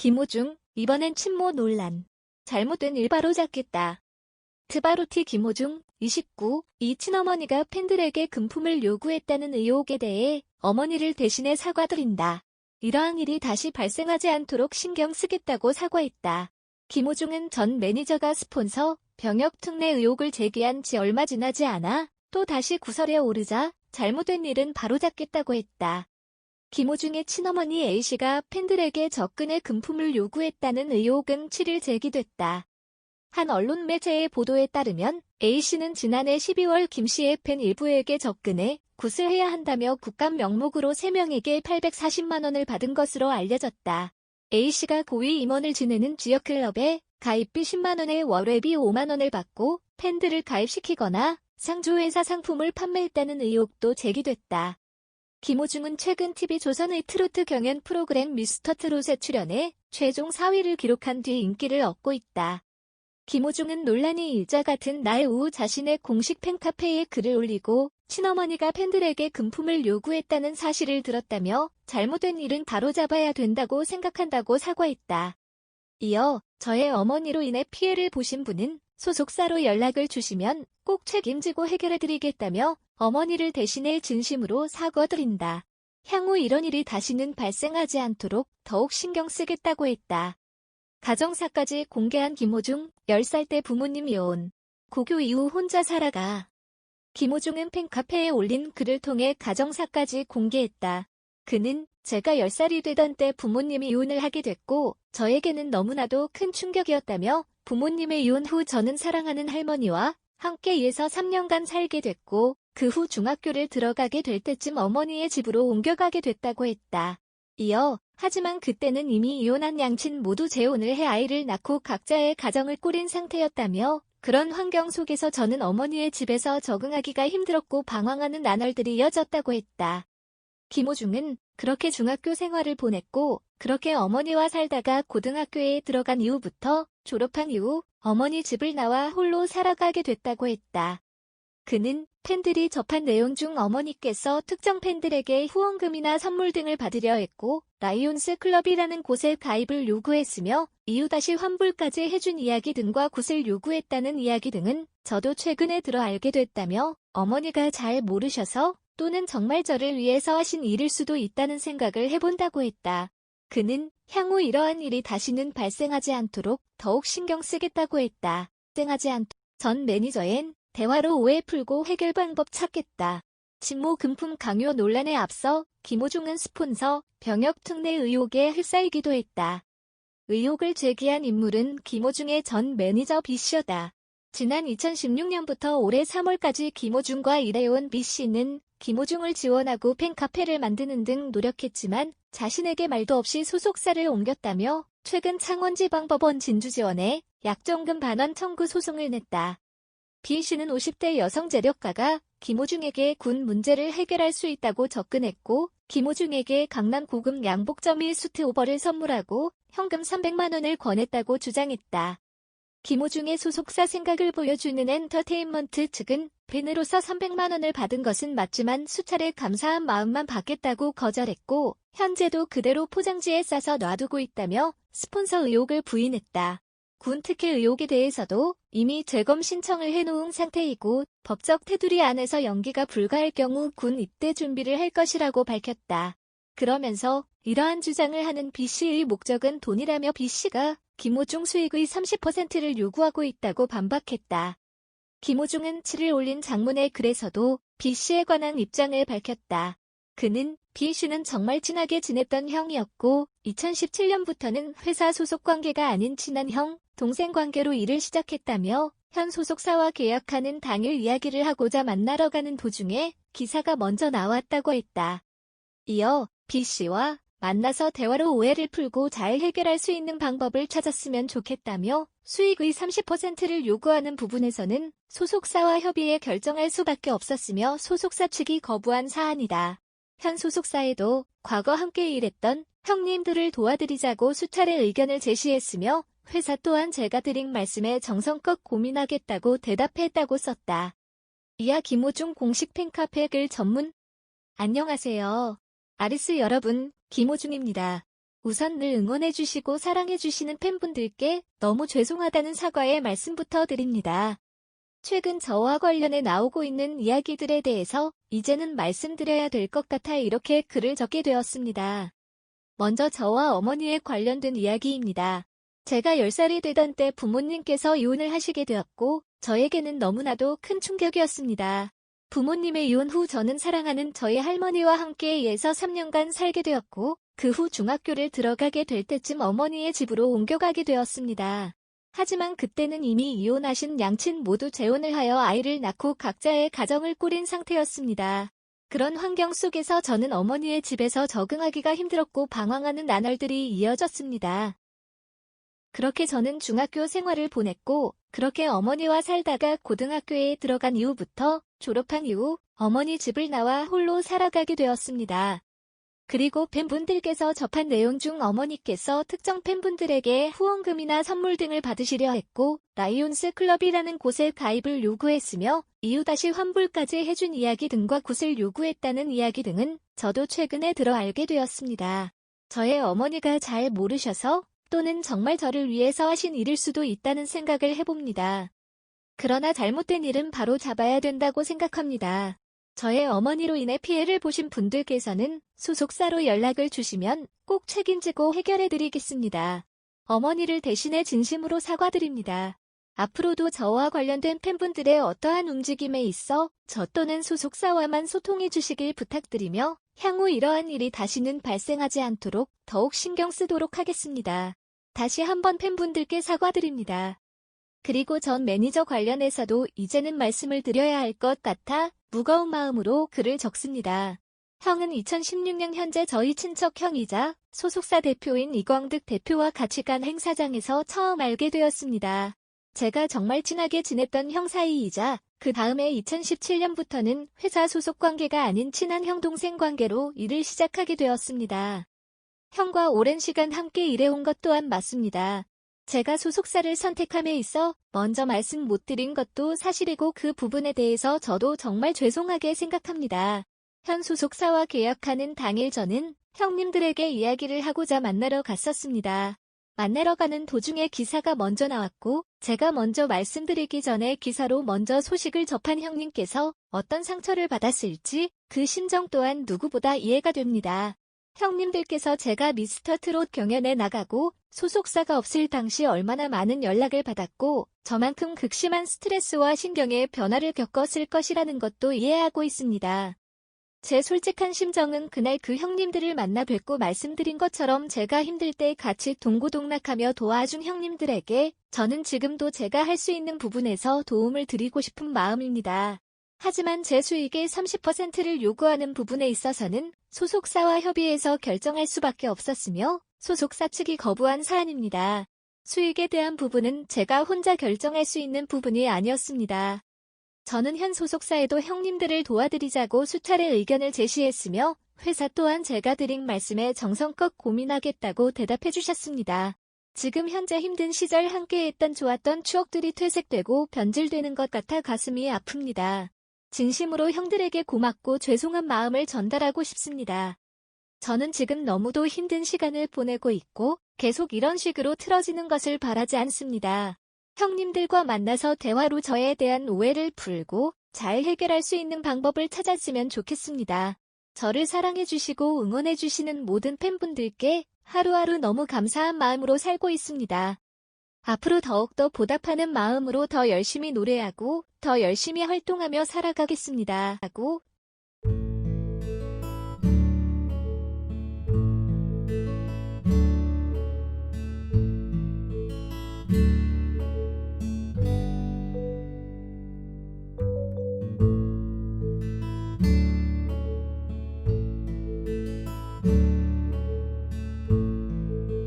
김호중, 이번엔 친모 논란. 잘못된 일 바로잡겠다. 트바로티 김호중, 29, 이 친어머니가 팬들에게 금품을 요구했다는 의혹에 대해 어머니를 대신해 사과드린다. 이러한 일이 다시 발생하지 않도록 신경 쓰겠다고 사과했다. 김호중은 전 매니저가 스폰서, 병역 특례 의혹을 제기한 지 얼마 지나지 않아 또 다시 구설에 오르자 잘못된 일은 바로잡겠다고 했다. 김호중의 친어머니 A씨가 팬들에게 적금의 금품을 요구했다는 의혹은 7일 제기됐다. 한 언론 매체의 보도에 따르면 A씨는 지난해 12월 김씨의 팬 일부에게 적금에 굿을 해야 한다며 국감 명목으로 3명에게 840만 원을 받은 것으로 알려졌다. A씨가 고위 임원을 지내는 지역클럽에 가입비 10만 원에 월회비 5만 원을 받고 팬들을 가입시키거나 상조회사 상품을 판매했다는 의혹도 제기됐다. 김호중은 최근 TV조선의 트로트 경연 프로그램 미스터 트롯에 출연해 최종 4위를 기록한 뒤 인기를 얻고 있다. 김호중은 논란이 일자 같은 날 오후 자신의 공식 팬카페에 글을 올리고 친어머니가 팬들에게 금품을 요구했다는 사실을 들었다며 잘못된 일은 바로잡아야 된다고 생각한다고 사과했다. 이어 저의 어머니로 인해 피해를 보신 분은 소속사로 연락을 주시면 꼭 책임지고 해결해드리겠다며 어머니를 대신해 진심으로 사과드린다. 향후 이런 일이 다시는 발생하지 않도록 더욱 신경 쓰겠다고 했다. 가정사까지 공개한 김호중, 10살 때 부모님 이혼. 고교 이후 혼자 살아가. 김호중은 팬카페에 올린 글을 통해 가정사까지 공개했다. 그는 제가 10살이 되던 때 부모님이 이혼을 하게 됐고 저에게는 너무나도 큰 충격이었다며 부모님의 이혼 후 저는 사랑하는 할머니와 함께 이에서 3년간 살게 됐고 그 후 중학교를 들어가게 될 때쯤 어머니의 집으로 옮겨가게 됐다고 했다. 이어 하지만 그때는 이미 이혼한 양친 모두 재혼을 해 아이를 낳고 각자의 가정을 꾸린 상태였다며 그런 환경 속에서 저는 어머니의 집에서 적응하기가 힘들었고 방황하는 나날들이 이어졌다고 했다. 김호중은 그렇게 중학교 생활을 보냈고 그렇게 어머니와 살다가 고등학교에 들어간 이후부터 졸업한 이후 어머니 집을 나와 홀로 살아가게 됐다고 했다. 그는 팬들이 접한 내용 중 어머니께서 특정 팬들에게 후원금이나 선물 등을 받으려 했고 라이온스 클럽이라는 곳에 가입을 요구했으며 이후 다시 환불까지 해준 이야기 등과 굿을 요구했다는 이야기 등은 저도 최근에 들어 알게 됐다며 어머니가 잘 모르셔서 또는 정말 저를 위해서 하신 일일 수도 있다는 생각을 해본다고 했다. 그는 향후 이러한 일이 다시는 발생하지 않도록 더욱 신경 쓰겠다고 했다. 전 매니저엔 대화로 오해 풀고 해결 방법 찾겠다. 친모 금품 강요 논란에 앞서 김호중은 스폰서, 병역 특례 의혹에 휩싸이기도 했다. 의혹을 제기한 인물은 김호중의 전 매니저 B씨다. 지난 2016년부터 올해 3월까지 김호중과 일해온 B씨는 김호중을 지원하고 팬카페를 만드는 등 노력했지만 자신에게 말도 없이 소속사를 옮겼다며 최근 창원지방법원 진주지원에 약정금 반환 청구 소송을 냈다. B씨는 50대 여성 재력가가 김호중에게 군 문제를 해결할 수 있다고 접근했고 김호중에게 강남 고급 양복점 1수트 오버를 선물하고 현금 300만 원을 권했다고 주장했다. 김호중의 소속사 생각을 보여주는 엔터테인먼트 측은 팬으로서 300만 원을 받은 것은 맞지만 수차례 감사한 마음만 받겠다고 거절했고 현재도 그대로 포장지에 싸서 놔두고 있다며 스폰서 의혹을 부인했다. 군 특혜 의혹에 대해서도 이미 재검 신청을 해놓은 상태이고 법적 테두리 안에서 연기가 불가할 경우 군 입대 준비를 할 것이라고 밝혔다. 그러면서 이러한 주장을 하는 B씨의 목적은 돈이라며 B씨가 김호중 수익의 30%를 요구하고 있다고 반박했다. 김호중은 7일 올린 장문의 글에서도 B씨에 관한 입장을 밝혔다. 그는 B씨는 정말 친하게 지냈던 형이었고 2017년부터는 회사 소속 관계가 아닌 친한 형, 동생 관계로 일을 시작했다며 현 소속사와 계약하는 당일 이야기를 하고자 만나러 가는 도중에 기사가 먼저 나왔다고 했다. 이어 B씨와 만나서 대화로 오해를 풀고 잘 해결할 수 있는 방법을 찾았으면 좋겠다며 수익의 30%를 요구하는 부분에서는 소속사와 협의해 결정할 수밖에 없었으며 소속사 측이 거부한 사안이다. 현 소속사에도 과거 함께 일했던 형님들을 도와드리자고 수차례 의견을 제시했으며 회사 또한 제가 드린 말씀에 정성껏 고민하겠다고 대답했다고 썼다. 이하 김호중 공식 팬카페 글 전문. 안녕하세요. 아리스 여러분, 김호중입니다. 우선 늘 응원해주시고 사랑해주시는 팬분들께 너무 죄송하다는 사과의 말씀부터 드립니다. 최근 저와 관련해 나오고 있는 이야기들에 대해서 이제는 말씀드려야 될 것 같아 이렇게 글을 적게 되었습니다. 먼저 저와 어머니에 관련된 이야기입니다. 제가 10살이 되던 때 부모님께서 이혼을 하시게 되었고 저에게는 너무나도 큰 충격이었습니다. 부모님의 이혼 후 저는 사랑하는 저희 할머니와 함께 예서 3년간 살게 되었고 그 후 중학교를 들어가게 될 때쯤 어머니의 집으로 옮겨가게 되었습니다. 하지만 그때는 이미 이혼하신 양친 모두 재혼을 하여 아이를 낳고 각자의 가정을 꾸린 상태였습니다. 그런 환경 속에서 저는 어머니의 집에서 적응하기가 힘들었고 방황하는 나날들이 이어졌습니다. 그렇게 저는 중학교 생활을 보냈고 그렇게 어머니와 살다가 고등학교에 들어간 이후부터 졸업한 이후 어머니 집을 나와 홀로 살아가게 되었습니다. 그리고 팬분들께서 접한 내용 중 어머니께서 특정 팬분들에게 후원금이나 선물 등을 받으시려 했고 라이온스 클럽이라는 곳에 가입을 요구했으며 이후 다시 환불까지 해준 이야기 등과 곳을 요구했다는 이야기 등은 저도 최근에 들어 알게 되었습니다. 저의 어머니가 잘 모르셔서 또는 정말 저를 위해서 하신 일일 수도 있다는 생각을 해봅니다. 그러나 잘못된 일은 바로 잡아야 된다고 생각합니다. 저의 어머니로 인해 피해를 보신 분들께서는 소속사로 연락을 주시면 꼭 책임지고 해결해드리겠습니다. 어머니를 대신해 진심으로 사과드립니다. 앞으로도 저와 관련된 팬분들의 어떠한 움직임에 있어 저 또는 소속사와만 소통해 주시길 부탁드리며 향후 이러한 일이 다시는 발생하지 않도록 더욱 신경 쓰도록 하겠습니다. 다시 한번 팬분들께 사과드립니다. 그리고 전 매니저 관련해서도 이제는 말씀을 드려야 할 것 같아 무거운 마음으로 글을 적습니다. 형은 2016년 현재 저희 친척 형이자 소속사 대표인 이광득 대표와 같이 간 행사장에서 처음 알게 되었습니다. 제가 정말 친하게 지냈던 형 사이이자 그 다음에 2017년부터는 회사 소속 관계가 아닌 친한 형 동생 관계로 일을 시작하게 되었습니다. 형과 오랜 시간 함께 일해온 것 또한 맞습니다. 제가 소속사를 선택함에 있어 먼저 말씀 못 드린 것도 사실이고 그 부분에 대해서 저도 정말 죄송하게 생각합니다. 현 소속사와 계약하는 당일 저는 형님들에게 이야기를 하고자 만나러 갔었습니다. 만나러 가는 도중에 기사가 먼저 나왔고 제가 먼저 말씀드리기 전에 기사로 먼저 소식을 접한 형님께서 어떤 상처를 받았을지 그 심정 또한 누구보다 이해가 됩니다. 형님들께서 제가 미스터 트롯 경연에 나가고 소속사가 없을 당시 얼마나 많은 연락을 받았고 저만큼 극심한 스트레스와 신경의 변화를 겪었을 것이라는 것도 이해하고 있습니다. 제 솔직한 심정은 그날 그 형님들을 만나 뵙고 말씀드린 것처럼 제가 힘들 때 같이 동고동락하며 도와준 형님들에게 저는 지금도 제가 할 수 있는 부분에서 도움을 드리고 싶은 마음입니다. 하지만 제 수익의 30%를 요구하는 부분에 있어서는 소속사와 협의해서 결정할 수밖에 없었으며 소속사 측이 거부한 사안입니다. 수익에 대한 부분은 제가 혼자 결정할 수 있는 부분이 아니었습니다. 저는 현 소속사에도 형님들을 도와드리자고 수차례 의견을 제시했으며 회사 또한 제가 드린 말씀에 정성껏 고민하겠다고 대답해 주셨습니다. 지금 현재 힘든 시절 함께했던 좋았던 추억들이 퇴색되고 변질되는 것 같아 가슴이 아픕니다. 진심으로 형들에게 고맙고 죄송한 마음을 전달하고 싶습니다. 저는 지금 너무도 힘든 시간을 보내고 있고 계속 이런 식으로 틀어지는 것을 바라지 않습니다. 형님들과 만나서 대화로 저에 대한 오해를 풀고 잘 해결할 수 있는 방법을 찾았으면 좋겠습니다. 저를 사랑해주시고 응원해주시는 모든 팬분들께 하루하루 너무 감사한 마음으로 살고 있습니다. 앞으로 더욱더 보답하는 마음으로 더 열심히 노래하고 더 열심히 활동하며 살아가겠습니다. 하고